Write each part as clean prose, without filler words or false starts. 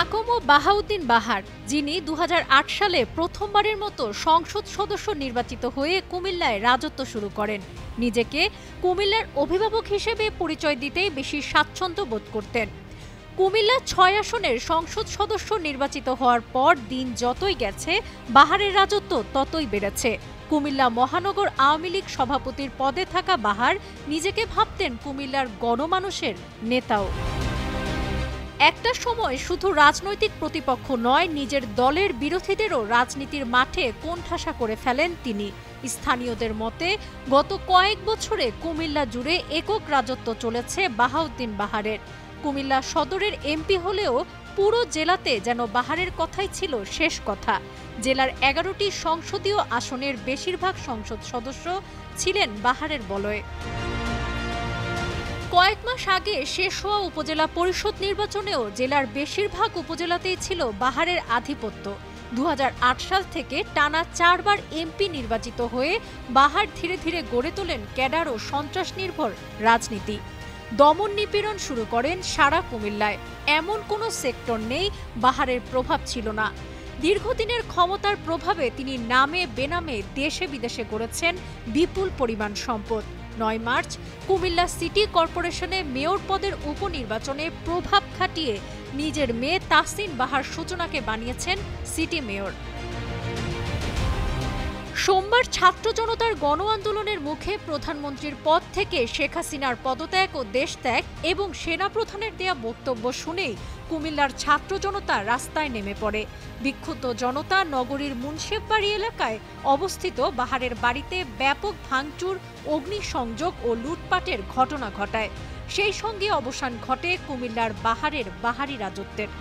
আকম বাহাউদ্দিন বাহার, যিনি ২০০৮ সালে প্রথমবারের মতো সংসদ সদস্য নির্বাচিত হয়ে কুমিল্লায় রাজত্ব শুরু করেন, নিজেকে কুমিল্লার অভিভাবক হিসেবে পরিচয় দিতেই বেশি স্বাচ্ছন্দ্য বোধ করতেন। কুমিল্লা ৬ আসনের সংসদ সদস্য নির্বাচিত হওয়ার পর দিন যতই গেছে, বাহারের রাজত্ব ততই বেড়েছে। কুমিল্লা মহানগর আওয়ামী লীগ সভাপতির পদে থাকা বাহার নিজেকে ভাবতেন কুমিল্লার গণমানুষের নেতাও। একটা সময় শুধু রাজনৈতিক প্রতিপক্ষ নয়, নিজের দলের বিরোধীদেরও রাজনীতির মাঠে কোণঠাসা করে ফেলেন তিনি। স্থানীয়দের মতে গত কয়েক বছরে কুমিল্লা জুড়ে একক রাজত্ব চলেছে বাহাউদ্দিন বাহারের। কুমিল্লা সদরের এমপি হলেও পুরো জেলাতে যেন বাহারের কথাই ছিল শেষ কথা। জেলার ১১টি সংসদীয় আসনের বেশিরভাগ সংসদ সদস্য ছিলেন বাহারের বলয়ে। কয়েক মাস আগে শেষ হওয়া উপজেলা পরিষদ নির্বাচনেও জেলার বেশিরভাগ উপজেলাতেই ছিল বাহারের আধিপত্য। ২০০৮ সাল থেকে টানা ৪ বার এমপি নির্বাচিত হয়ে বাহার ধীরে ধীরে গড়ে তোলেন ক্যাডার ও সন্ত্রাস নির্ভর রাজনীতি। দমন নিপীড়ন শুরু করেন সারা কুমিল্লায়। এমন কোনো সেক্টর নেই বাহারের প্রভাব ছিল না। দীর্ঘদিনের ক্ষমতার প্রভাবে তিনি নামে বেনামে দেশে বিদেশে গড়েছেন বিপুল পরিমাণ সম্পদ। ৯ মার্চ কুমিল্লা সিটি কর্পোরেশনে মেয়র পদের উপনির্বাচনে প্রভাব খাটিয়ে নিজের মেয়ে তাহসিন বাহার সূচনাকে বানিয়েছেন সিটি মেয়র। সোমবার ছাত্র জনতার গণ আন্দোলনের মুখে প্রধানমন্ত্রীর পদ থেকে শেখ হাসিনার পদত্যাগ ও দেশত্যাগ এবং সেনাপ্রধানের দেয়া বক্তব্য শুনেই কুমিল্লার ছাত্র জনতা রাস্তায় নেমে পড়ে। বিক্ষুব্ধ জনতা নগরীর মুন্সিফবাড়ি এলাকায় অবস্থিত বাহারের বাড়িতে ব্যাপক ভাঙচুর, অগ্নিসংযোগ ও লুটপাটের ঘটনা ঘটায়। সেই সঙ্গে অবসান ঘটে কুমিল্লার বাহারের বাহারি রাজত্বের।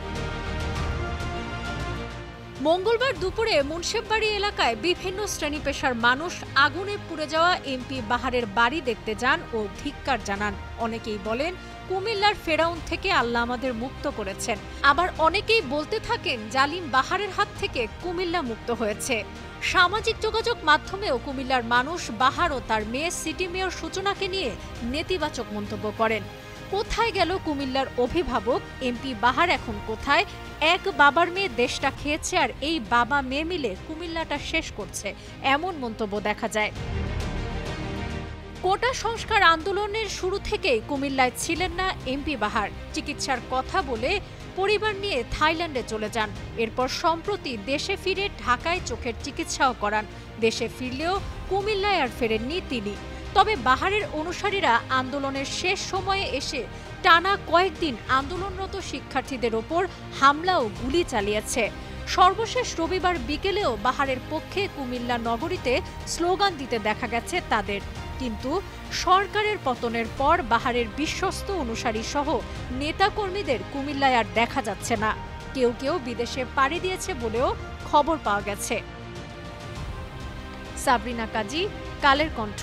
মঙ্গলবার দুপুরে মুন্সিফবাড়ি এলাকায় বিভিন্ন শ্রেণী পেশার মানুষ আগুনে পুড়ে যাওয়া এমপি বাহারের বাড়ি দেখতে যান ও ধিক্কার জানান। অনেকেই বলেন, কুমিল্লার ফেরাউন থেকে আল্লাহ আমাদের মুক্ত করেছেন। আবার অনেকেই বলতে থাকেন, জালিম বাহারের হাত থেকে কুমিল্লা মুক্ত হয়েছে। সামাজিক যোগাযোগ মাধ্যমেও কুমিল্লার মানুষ বাহার ও তার মেয়ে সিটি মেয়র সূচনাকে নিয়ে নেতিবাচক মন্তব্য করেন। কোথায় গেল কুমিল্লার অভিভাবক? এমপি বাহার এখন কোথায়? এক বাবার মেয়ে দেশটা খেয়েছে আর এই বাবা মেয়ে মিলে কুমিল্লাটা শেষ করছে, এমন মন্তব্য দেখা যায়। কোটা সংস্কার আন্দোলনের শুরু থেকেই কুমিল্লায় ছিলেন না এমপি বাহার। চিকিৎসার কথা বলে পরিবার নিয়ে থাইল্যান্ডে চলে যান। এরপর সম্প্রতি দেশে ফিরে ঢাকায় চোখের চিকিৎসাও করান। দেশে ফিরলেও কুমিল্লায় আর ফেরেননি তিনি। তবে বাহারের অনুসারীরা আন্দোলনের শেষ সময়ে এসে টানা কয়েকদিন আন্দোলনরত শিক্ষার্থীদের ওপর হামলা ও গুলি চালিয়েছে। সর্বশেষ রবিবার বিকেলেও বাহারের পক্ষে কুমিল্লা নগরীতে স্লোগান দিতে দেখা গেছে তাদের। কিন্তু সরকারের পতনের পর বাহারের বিশ্বস্ত অনুসারী সহ নেতাকর্মীদের কুমিল্লায় আর দেখা যাচ্ছে না। কেউ কেউ বিদেশে পাড়ি দিয়েছে বলেও খবর পাওয়া গেছে। সাবরিনা কাজী, কালের কণ্ঠ।